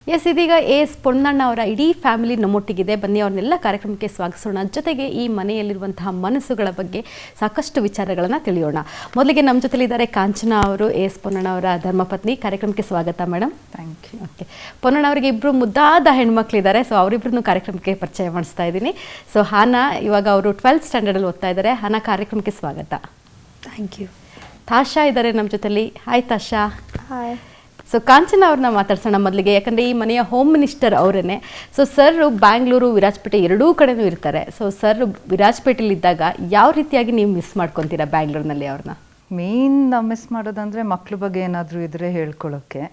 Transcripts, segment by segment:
S ಇದೀಗ S Ponnanna ಅವರ ಇಡೀ ಫ್ಯಾಮಿಲಿ ನಮ್ಮೊಟ್ಟಿಗಿದೆ. ಬನ್ನಿ ಅವ್ರನ್ನೆಲ್ಲ ಕಾರ್ಯಕ್ರಮಕ್ಕೆ ಸ್ವಾಗತಿಸೋಣ. ಜೊತೆಗೆ ಈ ಮನೆಯಲ್ಲಿರುವಂತಹ ಮನಸ್ಸುಗಳ ಬಗ್ಗೆ ಸಾಕಷ್ಟು ವಿಚಾರಗಳನ್ನು ತಿಳಿಯೋಣ. ಮೊದಲಿಗೆ ನಮ್ಮ ಜೊತೆಲಿದ್ದಾರೆ ಕಾಂಚನ ಅವರು, ಎಸ್ ಪೊನ್ನಣ್ಣ ಅವರ ಧರ್ಮಪತ್ನಿ. ಕಾರ್ಯಕ್ರಮಕ್ಕೆ ಸ್ವಾಗತ madam. Thank you. Okay, Ponnanna ಅವರಿಗೆ ಇಬ್ಬರು ಮುದ್ದಾದ ಹೆಣ್ಮಕ್ಳಿದ್ದಾರೆ. ಸೊ ಅವರಿಬ್ಬರನ್ನು ಕಾರ್ಯಕ್ರಮಕ್ಕೆ ಪರಿಚಯ ಮಾಡಿಸ್ತಾ ಇದ್ದೀನಿ. ಸೊ ಹಾನಾ ಇವಾಗ ಅವರು 12th ಸ್ಟ್ಯಾಂಡರ್ಡಲ್ಲಿ ಓದ್ತಾ ಇದ್ದಾರೆ. ಹಾನಾ, ಕಾರ್ಯಕ್ರಮಕ್ಕೆ ಸ್ವಾಗತ. Thank you. ತಾಶಾ ಇದ್ದಾರೆ ನಮ್ಮ ಜೊತೆಲಿ. ಹಾಯ್ ತಾಶಾ. ಹಾಯ್. ಸೊ ಕಾಂಚನ ಅವ್ರನ್ನ ಮಾತಾಡ್ಸೋಣ ಮೊದಲಿಗೆ, ಯಾಕಂದರೆ ಈ ಮನೆಯ ಹೋಮ್ ಮಿನಿಸ್ಟರ್ ಅವರೇ. ಸೊ ಸರ್ ಬ್ಯಾಂಗ್ಳೂರು, ವಿರಾಜಪೇಟೆ ಎರಡೂ ಕಡೆನೂ ಇರ್ತಾರೆ. ಸೊ ಸರ್ ವಿರಾಜಪೇಟೆಲಿದ್ದಾಗ ಯಾವ ರೀತಿಯಾಗಿ ನೀವು ಮಿಸ್ ಮಾಡ್ಕೊತೀರಾ ಬ್ಯಾಂಗ್ಳೂರಿನಲ್ಲಿ ಅವ್ರನ್ನ? ಮೇನ್ ಮಿಸ್ ಮಾಡೋದಂದರೆ ಮಕ್ಳ ಬಗ್ಗೆ ಏನಾದರೂ ಇದ್ದರೆ ಹೇಳ್ಕೊಳ್ಳೋಕ್ಕೆ,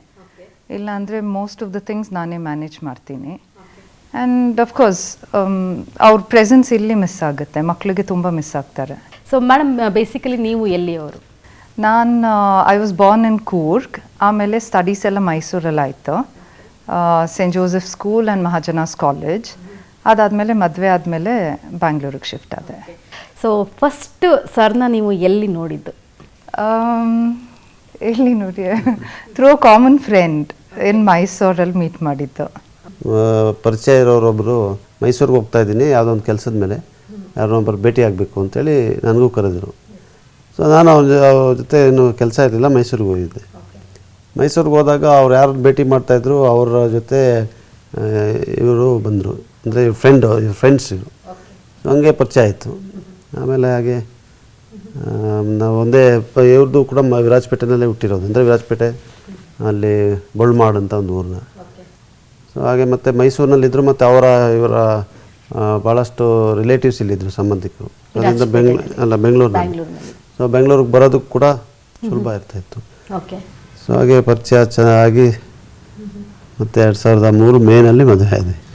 ಇಲ್ಲಾಂದರೆ ಮೋಸ್ಟ್ ಆಫ್ ದ ಥಿಂಗ್ಸ್ ನಾನೇ ಮ್ಯಾನೇಜ್ ಮಾಡ್ತೀನಿ. ಆ್ಯಂಡ್ ಅಫ್ಕೋರ್ಸ್ ಅವ್ರ ಪ್ರೆಸೆನ್ಸ್ ಇಲ್ಲಿ ಮಿಸ್ ಆಗುತ್ತೆ, ಮಕ್ಕಳಿಗೆ ತುಂಬ ಮಿಸ್ ಆಗ್ತಾರೆ. ಸೊ ಮೇಡಮ್, ಬೇಸಿಕಲಿ ನೀವು ಎಲ್ಲಿಯವರು? ನಾನು I was born in Coorg, ಆಮೇಲೆ ಸ್ಟಡೀಸ್ ಎಲ್ಲ ಮೈಸೂರಲ್ಲಿ ಆಯಿತು, saint Joseph school and Mahajanas college. ಅದಾದಮೇಲೆ ಮದುವೆ ಆದಮೇಲೆ ಬ್ಯಾಂಗ್ಳೂರಿಗೆ ಶಿಫ್ಟ್ ಆದೆ. ಸೊ ಫಸ್ಟ್ ಸರ್ನ ನೀವು ಎಲ್ಲಿ ನೋಡಿದ್ದು? ಎಲ್ಲಿ ನೋಡಿ, ಥ್ರೂ ಕಾಮನ್ ಫ್ರೆಂಡ್ ಇನ್ ಮೈಸೂರಲ್ಲಿ ಮೀಟ್ ಮಾಡಿದ್ದು. ಪರಿಚಯ ಇರೋರೊಬ್ಬರು ಮೈಸೂರಿಗೆ ಹೋಗ್ತಾ ಇದ್ದೀನಿ ಯಾವುದೋ ಒಂದು ಕೆಲಸದ ಮೇಲೆ, ಯಾರನ್ನೊಬ್ಬರು ಭೇಟಿ ಆಗಬೇಕು ಅಂತೇಳಿ ನನಗೂ ಕರೆದರು. ಸೊ ನಾನು ಅವ್ರ ಜೊತೆ ಏನು ಕೆಲಸ ಇರಲಿಲ್ಲ, ಮೈಸೂರಿಗೆ ಹೋಗಿದ್ದೆ. ಮೈಸೂರಿಗೆ ಹೋದಾಗ ಅವ್ರು ಯಾರು ಭೇಟಿ ಮಾಡ್ತಾಯಿದ್ರು, ಅವರ ಜೊತೆ ಇವರು ಬಂದರು, ಅಂದರೆ ಫ್ರೆಂಡ್ಸ್ ಇವರು. ಸೊ ಹಂಗೆ ಪರಿಚಯ ಆಯಿತು. ಆಮೇಲೆ ಹಾಗೆ ನಾವು ಒಂದೇ ಇವ್ರದ್ದು ಕೂಡ ವಿರಾಜಪೇಟೆನಲ್ಲೇ ಹುಟ್ಟಿರೋದು, ಅಂದರೆ ವಿರಾಜಪೇಟೆ ಅಲ್ಲಿ ಬೊಳ್ಮಾಡು ಅಂತ ಒಂದು ಊರನ್ನ. ಸೊ ಹಾಗೆ ಮತ್ತು ಮೈಸೂರಿನಲ್ಲಿದ್ದರು, ಮತ್ತು ಇವರ ಭಾಳಷ್ಟು ರಿಲೇಟಿವ್ಸ್ ಇಲ್ಲಿದ್ದರು, ಸಂಬಂಧಿಕರು. ಅದರಿಂದ ಬೆಂಗಳೂರಿನಲ್ಲಿ. ಸೊ ಬೆಂಗಳೂರಿಗೆ ಬರೋದಕ್ಕೆ ಕೂಡ ಸುಲಭ ಇರ್ತಾಯಿತ್ತು. ಓಕೆ. ಸೊ ಹಾಗೆ ಪರಿಚಯ ಚೆನ್ನಾಗಿ ಮತ್ತು 2003 ಮೇನಲ್ಲಿ ಮದುವೆ ಆಗಿದೆ.